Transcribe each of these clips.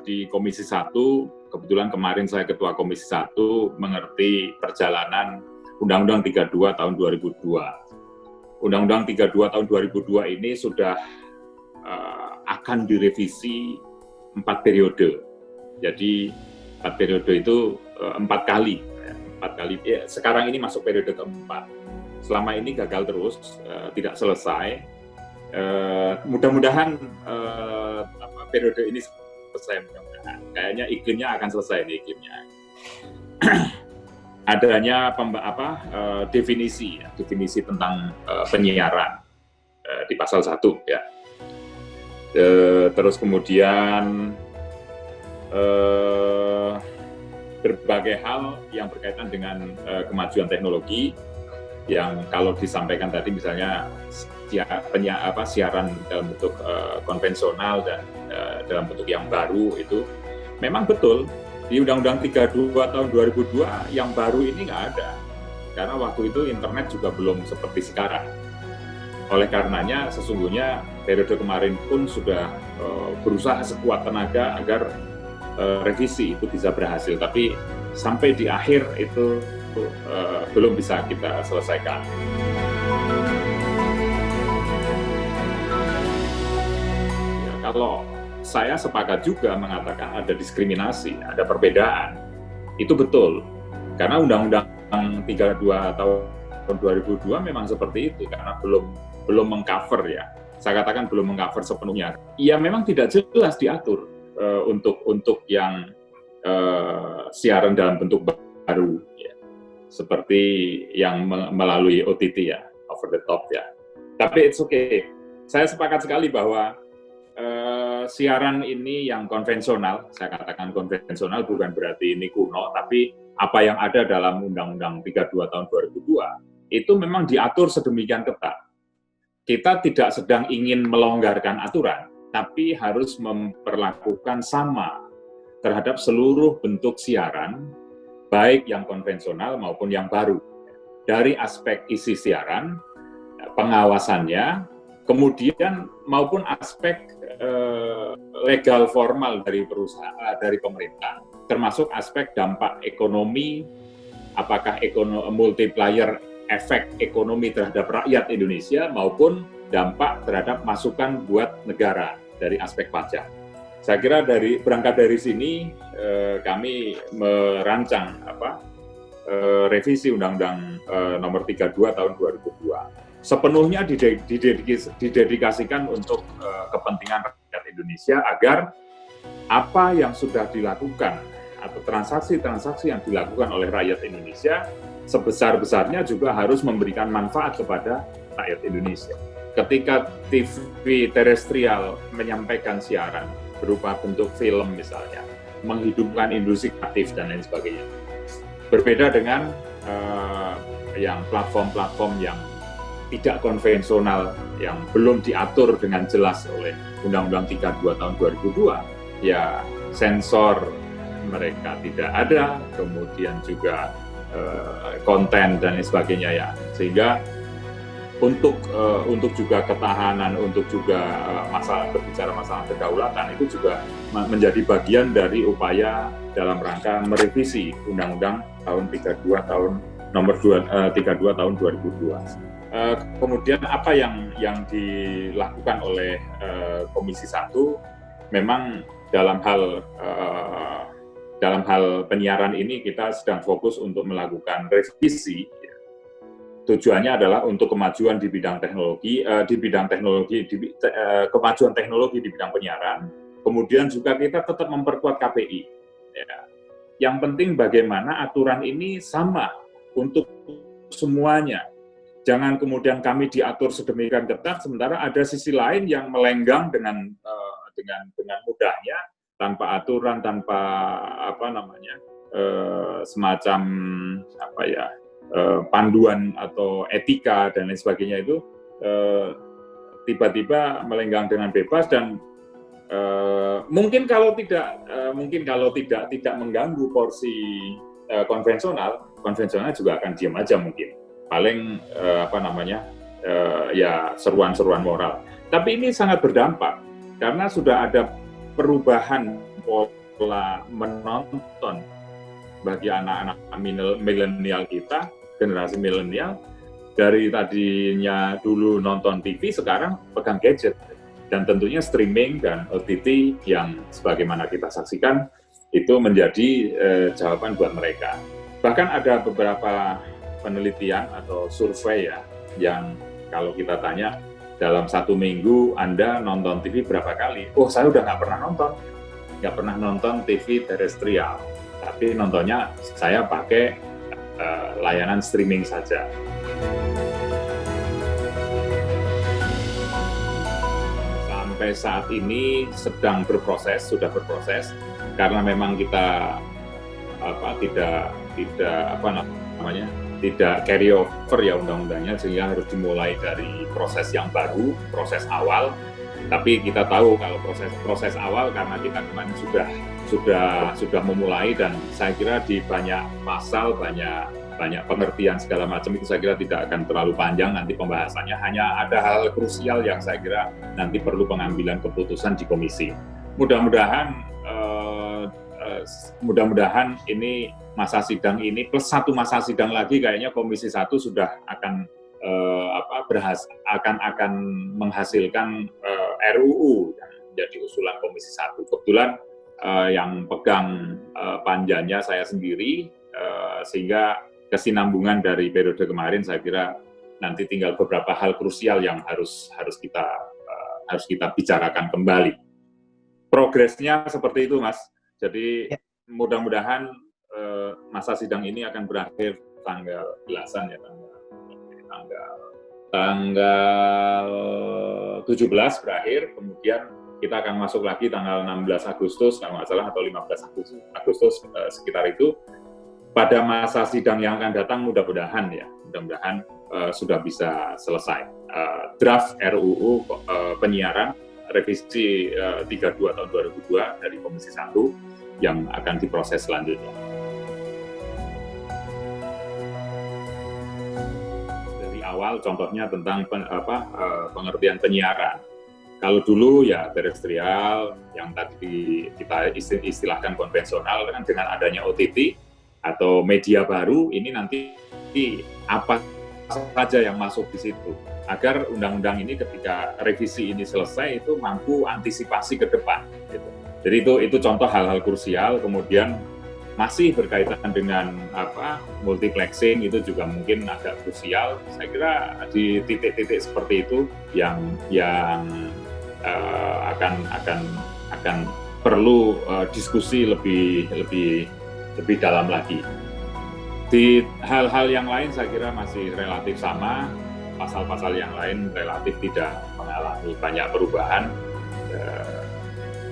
di Komisi 1, kebetulan kemarin saya Ketua Komisi 1, mengerti perjalanan Undang-Undang 32 tahun 2002. Undang-Undang 32 tahun 2002 ini sudah akan direvisi 4 periode. Jadi 4 periode itu 4 kali. 4 kali. Ya, sekarang ini masuk periode keempat. Selama ini gagal terus, tidak selesai. Mudah-mudahan periode ini selesai, mudah-mudahan. Kayaknya iklimnya akan selesai nih iklimnya. Adanya definisi tentang penyiaran di pasal 1 ya. Terus kemudian berbagai hal yang berkaitan dengan kemajuan teknologi yang kalau disampaikan tadi misalnya siaran dalam bentuk konvensional dan dalam bentuk yang baru itu memang betul di Undang-Undang 32 tahun 2002 yang baru ini nggak ada karena waktu itu internet juga belum seperti sekarang. Oleh karenanya sesungguhnya periode kemarin pun sudah berusaha sekuat tenaga agar revisi itu bisa berhasil, tapi sampai di akhir itu belum bisa kita selesaikan. Ya, kalau saya sepakat juga mengatakan ada diskriminasi, ada perbedaan, itu betul. Karena Undang-Undang 32 tahun 2002 memang seperti itu, karena belum mengcover ya. Saya katakan belum mengcover sepenuhnya. Ya memang tidak jelas diatur untuk yang siaran dalam bentuk baru. Ya. Seperti yang melalui OTT ya, over the top ya. Tapi it's okay. Saya sepakat sekali bahwa siaran ini yang konvensional, saya katakan konvensional bukan berarti ini kuno, tapi apa yang ada dalam Undang-Undang 32 tahun 2002, itu memang diatur sedemikian ketat. Kita tidak sedang ingin melonggarkan aturan, tapi harus memperlakukan sama terhadap seluruh bentuk siaran, baik yang konvensional maupun yang baru. Dari aspek isi siaran, pengawasannya, kemudian maupun aspek legal formal dari perusahaan, dari pemerintah, termasuk aspek dampak ekonomi, apakah multiplier efek ekonomi terhadap rakyat Indonesia maupun dampak terhadap masukan buat negara dari aspek pajak. Saya kira berangkat dari sini kami merancang revisi Undang-Undang Nomor 32 tahun 2002. Sepenuhnya didedikasikan untuk kepentingan rakyat Indonesia agar apa yang sudah dilakukan atau transaksi-transaksi yang dilakukan oleh rakyat Indonesia sebesar-besarnya juga harus memberikan manfaat kepada rakyat Indonesia. Ketika TV terestrial menyampaikan siaran berupa bentuk film misalnya, menghidupkan industri kreatif dan lain sebagainya. Berbeda dengan yang platform-platform yang tidak konvensional, yang belum diatur dengan jelas oleh Undang-Undang 32 tahun 2002, ya sensor mereka tidak ada, kemudian juga konten dan lain sebagainya ya, sehingga untuk juga ketahanan, untuk juga berbicara masalah kedaulatan itu juga menjadi bagian dari upaya dalam rangka merevisi Undang-Undang tahun 32 tahun nomor 32 tahun 2002. Kemudian apa yang dilakukan oleh Komisi 1 memang dalam hal penyiaran ini kita sedang fokus untuk melakukan revisi. Tujuannya adalah untuk kemajuan di bidang teknologi, kemajuan teknologi di bidang penyiaran. Kemudian juga kita tetap memperkuat KPI. Ya. Yang penting bagaimana aturan ini sama untuk semuanya. Jangan kemudian kami diatur sedemikian ketat, sementara ada sisi lain yang melenggang dengan mudahnya, tanpa aturan, tanpa semacam panduan atau etika dan lain sebagainya itu tiba-tiba melenggang dengan bebas dan mungkin kalau tidak mengganggu porsi konvensional juga akan diam aja mungkin. Paling ya seruan-seruan moral. Tapi ini sangat berdampak karena sudah ada perubahan pola menonton bagi anak-anak milenial kita, generasi milenial, dari tadinya dulu nonton TV, sekarang pegang gadget. Dan tentunya streaming dan OTT yang sebagaimana kita saksikan, itu menjadi jawaban buat mereka. Bahkan ada beberapa penelitian atau survei ya, yang kalau kita tanya, dalam 1 minggu Anda nonton TV berapa kali? Oh, saya udah nggak pernah nonton TV terestrial, tapi nontonnya saya pakai layanan streaming saja. Sampai saat ini sedang berproses, sudah berproses, karena memang kita tidak carry over ya undang-undangnya, sehingga harus dimulai dari proses yang baru, proses awal. Tapi kita tahu kalau proses awal, karena kita kemarin sudah memulai, dan saya kira di banyak pasal, banyak pengertian segala macam, itu saya kira tidak akan terlalu panjang nanti pembahasannya. Hanya ada hal krusial yang saya kira nanti perlu pengambilan keputusan di komisi. Mudah-mudahan ini masa sidang ini plus 1 masa sidang lagi, kayaknya Komisi 1 sudah akan akan menghasilkan RUU yang menjadi usulan Komisi 1. Kebetulan yang pegang panjanya saya sendiri, sehingga kesinambungan dari periode kemarin saya kira nanti tinggal beberapa hal krusial yang harus kita bicarakan kembali. Progresnya seperti itu, Mas. Jadi mudah-mudahan masa sidang ini akan berakhir tanggal belasan ya, tanggal 17 berakhir, kemudian kita akan masuk lagi tanggal 16 Agustus kalau nggak salah, atau 15 Agustus sekitar itu. Pada masa sidang yang akan datang mudah-mudahan sudah bisa selesai draft RUU penyiaran revisi 32 tahun 2002 dari Komisi 1 yang akan diproses selanjutnya. Dari awal contohnya tentang pengertian penyiaran. Kalau dulu ya terestrial yang tadi kita istilahkan konvensional, kan dengan adanya OTT atau media baru ini nanti apa saja yang masuk di situ, agar undang-undang ini ketika revisi ini selesai itu mampu antisipasi ke depan. Gitu. Jadi itu contoh hal-hal krusial. Kemudian masih berkaitan dengan multiplexing, itu juga mungkin agak krusial. Saya kira di titik-titik seperti itu yang akan perlu diskusi lebih dalam lagi. Di hal-hal yang lain saya kira masih relatif sama, pasal-pasal yang lain relatif tidak mengalami banyak perubahan.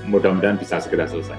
Mudah-mudahan bisa segera selesai.